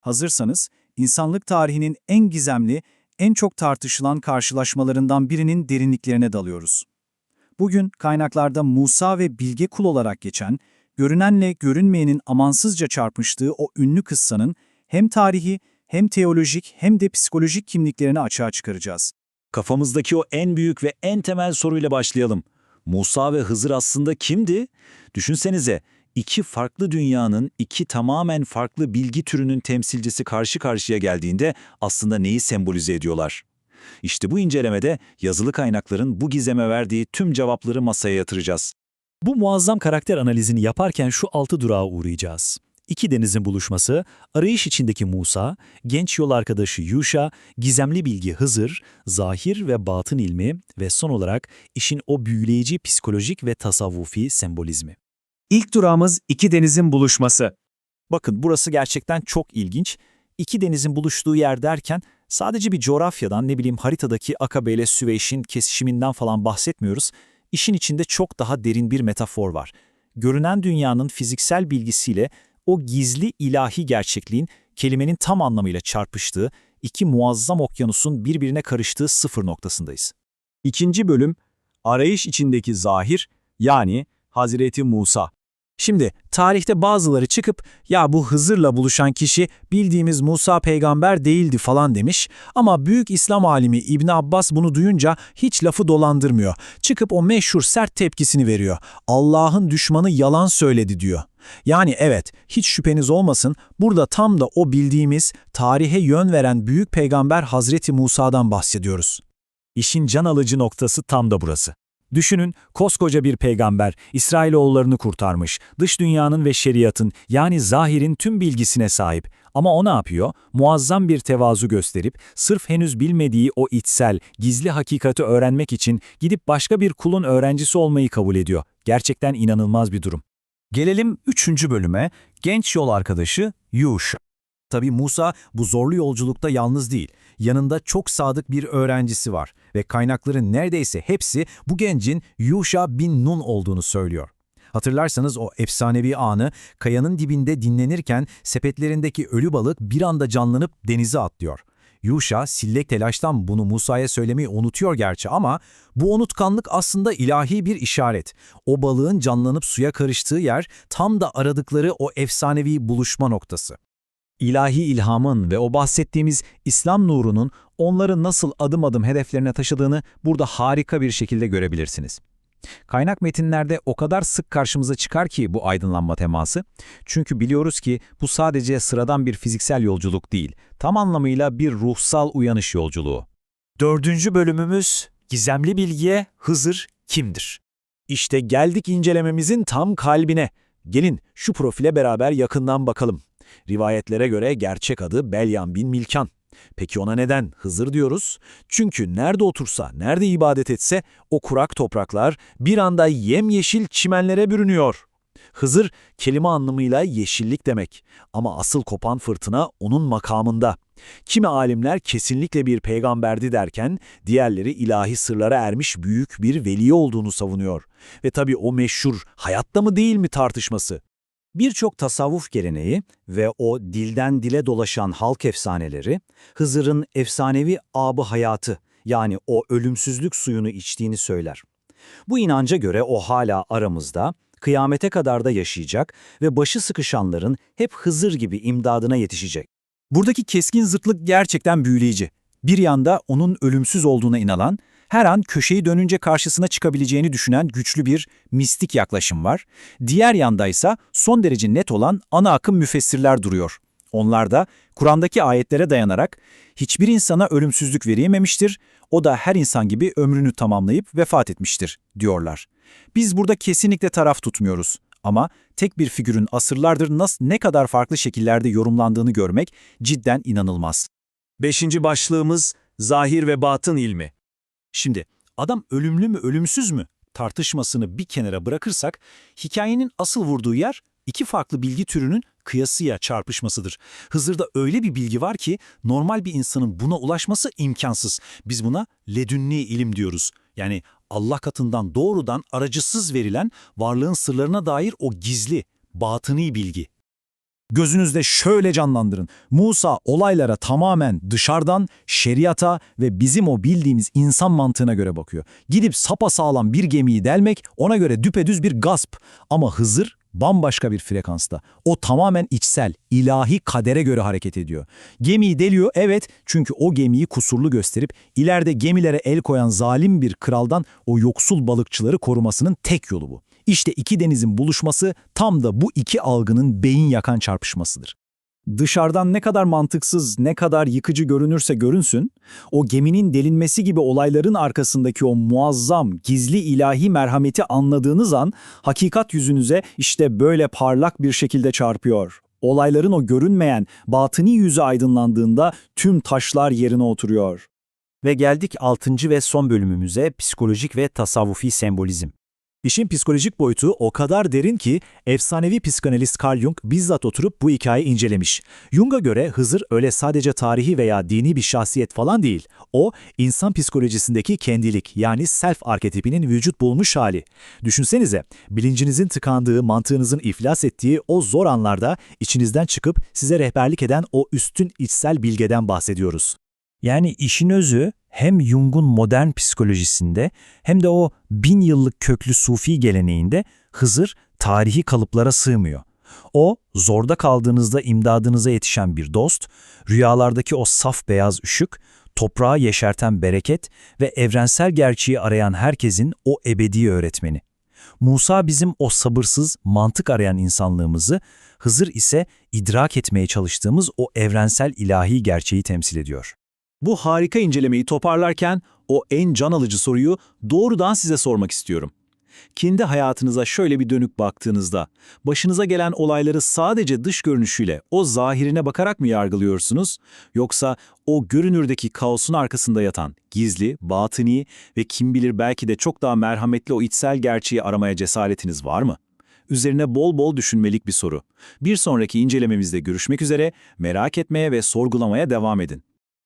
Hazırsanız, insanlık tarihinin en gizemli, en çok tartışılan karşılaşmalarından birinin derinliklerine dalıyoruz. Bugün kaynaklarda Musa ve Bilge Kul olarak geçen, görünenle görünmeyenin amansızca çarpıştığı o ünlü kıssanın hem tarihi, hem teolojik, hem de psikolojik kimliklerini açığa çıkaracağız. Kafamızdaki o en büyük ve en temel soruyla başlayalım. Musa ve Hızır aslında kimdi? Düşünsenize, iki farklı dünyanın, iki tamamen farklı bilgi türünün temsilcisi karşı karşıya geldiğinde aslında neyi sembolize ediyorlar? İşte bu incelemede yazılı kaynakların bu gizeme verdiği tüm cevapları masaya yatıracağız. Bu muazzam karakter analizini yaparken şu 6 durağa uğrayacağız. İki denizin buluşması, arayış içindeki Musa, genç yol arkadaşı Yuşa, gizemli bilgi Hızır, zahir ve batın ilmi ve son olarak işin o büyüleyici psikolojik ve tasavvufi sembolizmi. İlk durağımız iki denizin buluşması. Bakın burası gerçekten çok ilginç. İki denizin buluştuğu yer derken sadece bir coğrafyadan, haritadaki Akabe ile Süveyş'in kesişiminden falan bahsetmiyoruz. İşin içinde çok daha derin bir metafor var. Görünen dünyanın fiziksel bilgisiyle o gizli ilahi gerçekliğin kelimenin tam anlamıyla çarpıştığı, iki muazzam okyanusun birbirine karıştığı sıfır noktasındayız. İkinci bölüm, arayış içindeki zahir, yani Hazreti Musa. Şimdi tarihte bazıları çıkıp ya bu Hızır'la buluşan kişi bildiğimiz Musa peygamber değildi falan demiş ama büyük İslam alimi İbn Abbas bunu duyunca hiç lafı dolandırmıyor. Çıkıp o meşhur sert tepkisini veriyor. Allah'ın düşmanı yalan söyledi diyor. Yani evet, hiç şüpheniz olmasın, burada tam da o bildiğimiz, tarihe yön veren büyük peygamber Hazreti Musa'dan bahsediyoruz. İşin can alıcı noktası tam da burası. Düşünün, koskoca bir peygamber İsrailoğullarını kurtarmış, dış dünyanın ve şeriatın yani zahirin tüm bilgisine sahip. Ama o ne yapıyor? Muazzam bir tevazu gösterip sırf henüz bilmediği o içsel, gizli hakikati öğrenmek için gidip başka bir kulun öğrencisi olmayı kabul ediyor. Gerçekten inanılmaz bir durum. Gelelim 3. bölüme, genç yol arkadaşı Yuşa. Tabii Musa bu zorlu yolculukta yalnız değil. Yanında çok sadık bir öğrencisi var ve kaynakların neredeyse hepsi bu gencin Yuşa bin Nun olduğunu söylüyor. Hatırlarsanız o efsanevi anı kayanın dibinde dinlenirken sepetlerindeki ölü balık bir anda canlanıp denize atlıyor. Yuşa sillek telaştan bunu Musa'ya söylemeyi unutuyor gerçi ama bu unutkanlık aslında ilahi bir işaret. O balığın canlanıp suya karıştığı yer tam da aradıkları o efsanevi buluşma noktası. İlahi ilhamın ve o bahsettiğimiz İslam nurunun onları nasıl adım adım hedeflerine taşıdığını burada harika bir şekilde görebilirsiniz. Kaynak metinlerde o kadar sık karşımıza çıkar ki bu aydınlanma teması, çünkü biliyoruz ki bu sadece sıradan bir fiziksel yolculuk değil, tam anlamıyla bir ruhsal uyanış yolculuğu. 4. bölümümüz Gizemli Bilgiye Hızır kimdir? İşte geldik incelememizin tam kalbine. Gelin şu profile beraber yakından bakalım. Rivayetlere göre gerçek adı Belyan bin Milkan. Peki ona neden Hızır diyoruz? Çünkü nerede otursa, nerede ibadet etse o kurak topraklar bir anda yemyeşil çimenlere bürünüyor. Hızır kelime anlamıyla yeşillik demek ama asıl kopan fırtına onun makamında. Kimi alimler kesinlikle bir peygamberdi derken diğerleri ilahi sırlara ermiş büyük bir veli olduğunu savunuyor. Ve tabii o meşhur hayatta mı değil mi tartışması. Birçok tasavvuf geleneği ve o dilden dile dolaşan halk efsaneleri, Hızır'ın efsanevi abı hayatı yani o ölümsüzlük suyunu içtiğini söyler. Bu inanca göre o hala aramızda, kıyamete kadar da yaşayacak ve başı sıkışanların hep Hızır gibi imdadına yetişecek. Buradaki keskin zıtlık gerçekten büyüleyici. Bir yanda onun ölümsüz olduğuna inanan, her an köşeyi dönünce karşısına çıkabileceğini düşünen güçlü bir mistik yaklaşım var. Diğer yandaysa son derece net olan ana akım müfessirler duruyor. Onlar da Kur'an'daki ayetlere dayanarak hiçbir insana ölümsüzlük verilmemiştir, o da her insan gibi ömrünü tamamlayıp vefat etmiştir diyorlar. Biz burada kesinlikle taraf tutmuyoruz. Ama tek bir figürün asırlardır ne kadar farklı şekillerde yorumlandığını görmek cidden inanılmaz. 5. başlığımız Zahir ve Batın ilmi. Şimdi adam ölümlü mü ölümsüz mü tartışmasını bir kenara bırakırsak hikayenin asıl vurduğu yer iki farklı bilgi türünün kıyasıya çarpışmasıdır. Hızır'da öyle bir bilgi var ki normal bir insanın buna ulaşması imkansız. Biz buna ledünni ilim diyoruz. Yani Allah katından doğrudan aracısız verilen varlığın sırlarına dair o gizli, batıni bilgi. Gözünüzde şöyle canlandırın. Musa olaylara tamamen dışarıdan, şeriata ve bizim o bildiğimiz insan mantığına göre bakıyor. Gidip sapasağlam bir gemiyi delmek ona göre düpedüz bir gasp. Ama Hızır bambaşka bir frekansta. O tamamen içsel, ilahi kadere göre hareket ediyor. Gemiyi deliyor, evet, çünkü o gemiyi kusurlu gösterip ileride gemilere el koyan zalim bir kraldan o yoksul balıkçıları korumasının tek yolu bu. İşte iki denizin buluşması tam da bu iki algının beyin yakan çarpışmasıdır. Dışarıdan ne kadar mantıksız, ne kadar yıkıcı görünürse görünsün, o geminin delinmesi gibi olayların arkasındaki o muazzam, gizli ilahi merhameti anladığınız an, hakikat yüzünüze işte böyle parlak bir şekilde çarpıyor. Olayların o görünmeyen, batıni yüzü aydınlandığında tüm taşlar yerine oturuyor. Ve geldik 6. ve son bölümümüze, psikolojik ve tasavvufi sembolizm. İşin psikolojik boyutu o kadar derin ki efsanevi psikanalist Carl Jung bizzat oturup bu hikayeyi incelemiş. Jung'a göre Hızır öyle sadece tarihi veya dini bir şahsiyet falan değil. O, insan psikolojisindeki kendilik yani self arketipinin vücut bulmuş hali. Düşünsenize, bilincinizin tıkandığı, mantığınızın iflas ettiği o zor anlarda içinizden çıkıp size rehberlik eden o üstün içsel bilgeden bahsediyoruz. Yani işin özü hem Jung'un modern psikolojisinde hem de o 1000 yıllık köklü Sufi geleneğinde Hızır tarihi kalıplara sığmıyor. O, zorda kaldığınızda imdadınıza yetişen bir dost, rüyalardaki o saf beyaz ışık, toprağı yeşerten bereket ve evrensel gerçeği arayan herkesin o ebedi öğretmeni. Musa bizim o sabırsız, mantık arayan insanlığımızı, Hızır ise idrak etmeye çalıştığımız o evrensel ilahi gerçeği temsil ediyor. Bu harika incelemeyi toparlarken o en can alıcı soruyu doğrudan size sormak istiyorum. Kendi hayatınıza şöyle bir dönüp baktığınızda, başınıza gelen olayları sadece dış görünüşüyle, o zahirine bakarak mı yargılıyorsunuz? Yoksa o görünürdeki kaosun arkasında yatan, gizli, batıni ve kim bilir belki de çok daha merhametli o içsel gerçeği aramaya cesaretiniz var mı? Üzerine bol bol düşünmelik bir soru. Bir sonraki incelememizde görüşmek üzere, merak etmeye ve sorgulamaya devam edin.